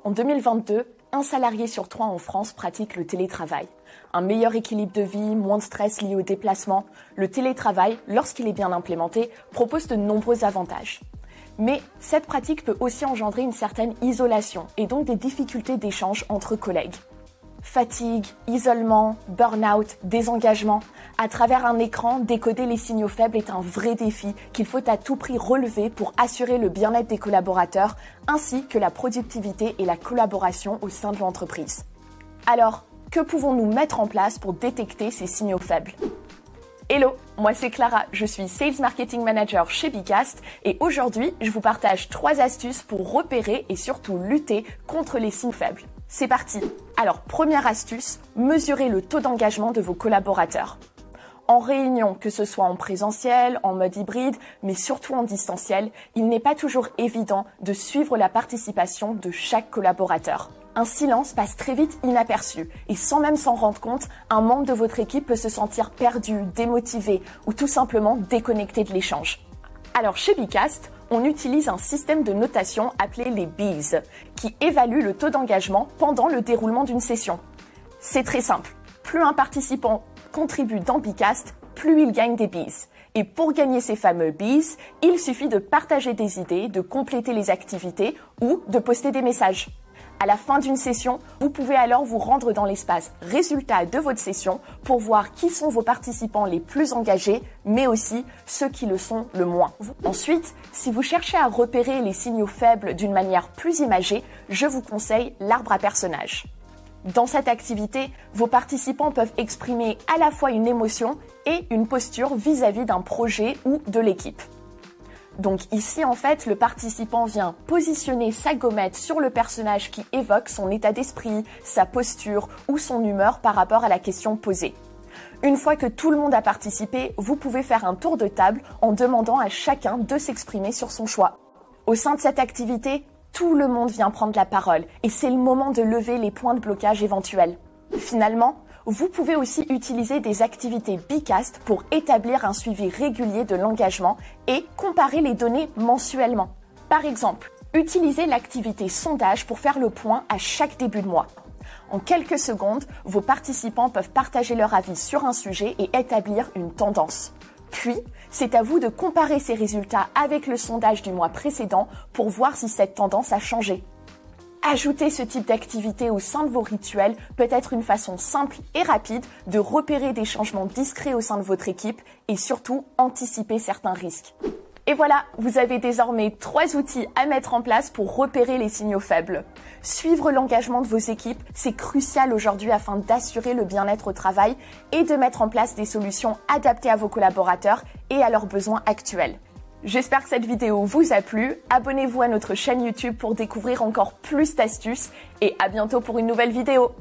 En 2022, un salarié sur 3 en France pratique le télétravail. Un meilleur équilibre de vie, moins de stress lié au déplacement. Le télétravail, lorsqu'il est bien implémenté, propose de nombreux avantages. Mais cette pratique peut aussi engendrer une certaine isolation et donc des difficultés d'échange entre collègues. Fatigue, isolement, burn-out, désengagement. À travers un écran, décoder les signaux faibles est un vrai défi qu'il faut à tout prix relever pour assurer le bien-être des collaborateurs ainsi que la productivité et la collaboration au sein de l'entreprise. Alors, que pouvons-nous mettre en place pour détecter ces signaux faibles ? Hello, moi c'est Clara, je suis Sales Marketing Manager chez Bicast et aujourd'hui, je vous partage 3 astuces pour repérer et surtout lutter contre les signes faibles. C'est parti! Alors, première astuce, mesurez le taux d'engagement de vos collaborateurs. En réunion, que ce soit en présentiel, en mode hybride, mais surtout en distanciel, il n'est pas toujours évident de suivre la participation de chaque collaborateur. Un silence passe très vite inaperçu et sans même s'en rendre compte, un membre de votre équipe peut se sentir perdu, démotivé ou tout simplement déconnecté de l'échange. Alors chez Bicast, on utilise un système de notation appelé les Bees, qui évalue le taux d'engagement pendant le déroulement d'une session. C'est très simple, plus un participant contribue dans Bicast, plus il gagne des Bees. Et pour gagner ces fameux Bees, il suffit de partager des idées, de compléter les activités ou de poster des messages. À la fin d'une session, vous pouvez alors vous rendre dans l'espace résultats de votre session pour voir qui sont vos participants les plus engagés, mais aussi ceux qui le sont le moins. Ensuite, si vous cherchez à repérer les signaux faibles d'une manière plus imagée, je vous conseille l'arbre à personnages. Dans cette activité, vos participants peuvent exprimer à la fois une émotion et une posture vis-à-vis d'un projet ou de l'équipe. Donc ici, en fait, le participant vient positionner sa gommette sur le personnage qui évoque son état d'esprit, sa posture ou son humeur par rapport à la question posée. Une fois que tout le monde a participé, vous pouvez faire un tour de table en demandant à chacun de s'exprimer sur son choix. Au sein de cette activité, tout le monde vient prendre la parole et c'est le moment de lever les points de blocage éventuels. Finalement, vous pouvez aussi utiliser des activités Bicast pour établir un suivi régulier de l'engagement et comparer les données mensuellement. Par exemple, utilisez l'activité sondage pour faire le point à chaque début de mois. En quelques secondes, vos participants peuvent partager leur avis sur un sujet et établir une tendance. Puis, c'est à vous de comparer ces résultats avec le sondage du mois précédent pour voir si cette tendance a changé. Ajouter ce type d'activité au sein de vos rituels peut être une façon simple et rapide de repérer des changements discrets au sein de votre équipe et surtout anticiper certains risques. Et voilà, vous avez désormais 3 outils à mettre en place pour repérer les signaux faibles. Suivre l'engagement de vos équipes, c'est crucial aujourd'hui afin d'assurer le bien-être au travail et de mettre en place des solutions adaptées à vos collaborateurs et à leurs besoins actuels. J'espère que cette vidéo vous a plu. Abonnez-vous à notre chaîne YouTube pour découvrir encore plus d'astuces et à bientôt pour une nouvelle vidéo.